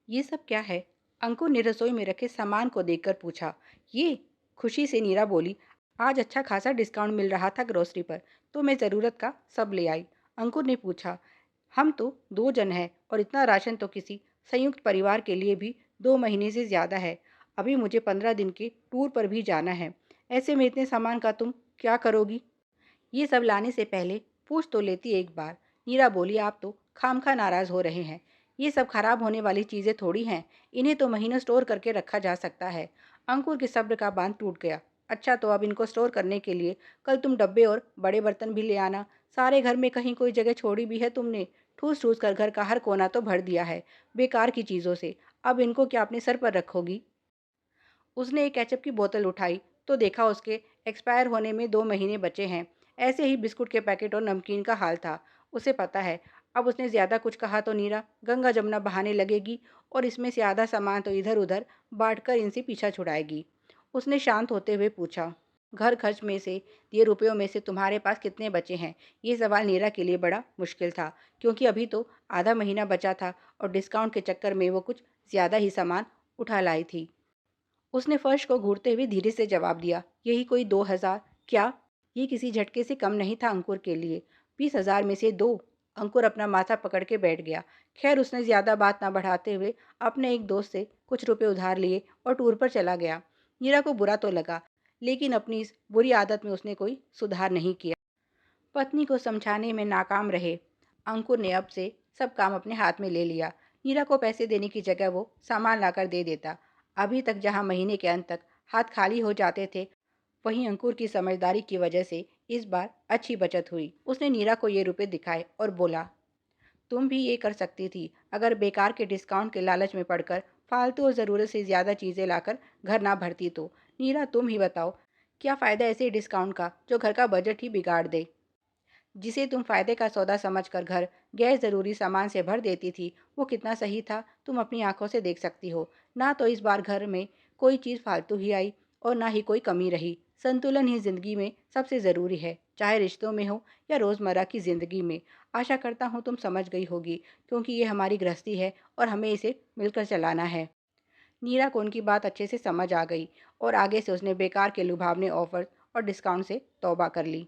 ये सब क्या है? अंकुर ने रसोई में रखे सामान को देखकर पूछा। ये? खुशी से नीरा बोली। आज अच्छा खासा डिस्काउंट मिल रहा था ग्रोसरी पर, तो मैं ज़रूरत का सब ले आई। अंकुर ने पूछा, हम तो 2 जन हैं और इतना राशन तो किसी संयुक्त परिवार के लिए भी 2 महीने से ज़्यादा है। अभी मुझे 15 दिन के टूर पर भी जाना है। ऐसे में इतने सामान का तुम क्या करोगी? ये सब लाने से पहले पूछ तो लेती एक बार। नीरा बोली, आप तो खामखा नाराज़ हो रहे हैं। ये सब खराब होने वाली चीज़ें थोड़ी हैं। इन्हें तो महीनों स्टोर करके रखा जा सकता है। अंकुर के सब्र का बांध टूट गया। अच्छा, तो अब इनको स्टोर करने के लिए कल तुम डब्बे और बड़े बर्तन भी ले आना। सारे घर में कहीं कोई जगह छोड़ी भी है तुमने? ठूस ठूस कर घर का हर कोना तो भर दिया है बेकार की चीज़ों से। अब इनको क्या अपने सर पर रखोगी? उसने एक केचप की बोतल उठाई तो देखा उसके एक्सपायर होने में 2 महीने बचे हैं। ऐसे ही बिस्कुट के पैकेट और नमकीन का हाल था। उसे पता है, अब उसने ज़्यादा कुछ कहा तो नीरा गंगा जमुना बहाने लगेगी और इसमें से आधा सामान तो इधर उधर बांट कर इनसे पीछा छुड़ाएगी। उसने शांत होते हुए पूछा, घर खर्च में से दिए रुपयों में से तुम्हारे पास कितने बचे हैं? ये सवाल नीरा के लिए बड़ा मुश्किल था, क्योंकि अभी तो आधा महीना बचा था और डिस्काउंट के चक्कर में वो कुछ ज़्यादा ही सामान उठा लाई थी। उसने फर्श को घूरते हुए धीरे से जवाब दिया, यही कोई 2,000। क्या? ये किसी झटके से कम नहीं था अंकुर के लिए। 20,000 में से दो? अंकुर अपना माथा पकड़ के बैठ गया। खैर, उसने ज़्यादा बात ना बढ़ाते हुए अपने एक दोस्त से कुछ रुपए उधार लिए और टूर पर चला गया। नीरा को बुरा तो लगा, लेकिन अपनी इस बुरी आदत में उसने कोई सुधार नहीं किया। पत्नी को समझाने में नाकाम रहे। अंकुर ने अब से सब काम अपने हाथ में ले लिया। नीरा को पैसे देने की जगह वो सामान लाकर दे देता। अभी तक जहां महीने के अंत तक हाथ खाली हो जाते थे, वहीं अंकुर की समझदारी की वजह से इस बार अच्छी बचत हुई। उसने नीरा को ये रुपए दिखाए और बोला, तुम भी ये कर सकती थी अगर बेकार के डिस्काउंट के लालच में पड़कर फालतू और ज़रूरत से ज़्यादा चीज़ें लाकर घर ना भरती तो। नीरा, तुम ही बताओ, क्या फ़ायदा ऐसे डिस्काउंट का जो घर का बजट ही बिगाड़ दे? जिसे तुम फायदे का सौदा समझकर घर गैर ज़रूरी सामान से भर देती थी, वो कितना सही था तुम अपनी आंखों से देख सकती हो। ना तो इस बार घर में कोई चीज़ फालतू ही आई और ना ही कोई कमी रही। संतुलन ही ज़िंदगी में सबसे ज़रूरी है, चाहे रिश्तों में हो या रोज़मर्रा की ज़िंदगी में। आशा करता हूँ तुम समझ गई होगी, क्योंकि ये हमारी गृहस्थी है और हमें इसे मिलकर चलाना है। नीरा को उनकी बात अच्छे से समझ आ गई और आगे से उसने बेकार के लुभावने ऑफर और डिस्काउंट से तौबा कर ली।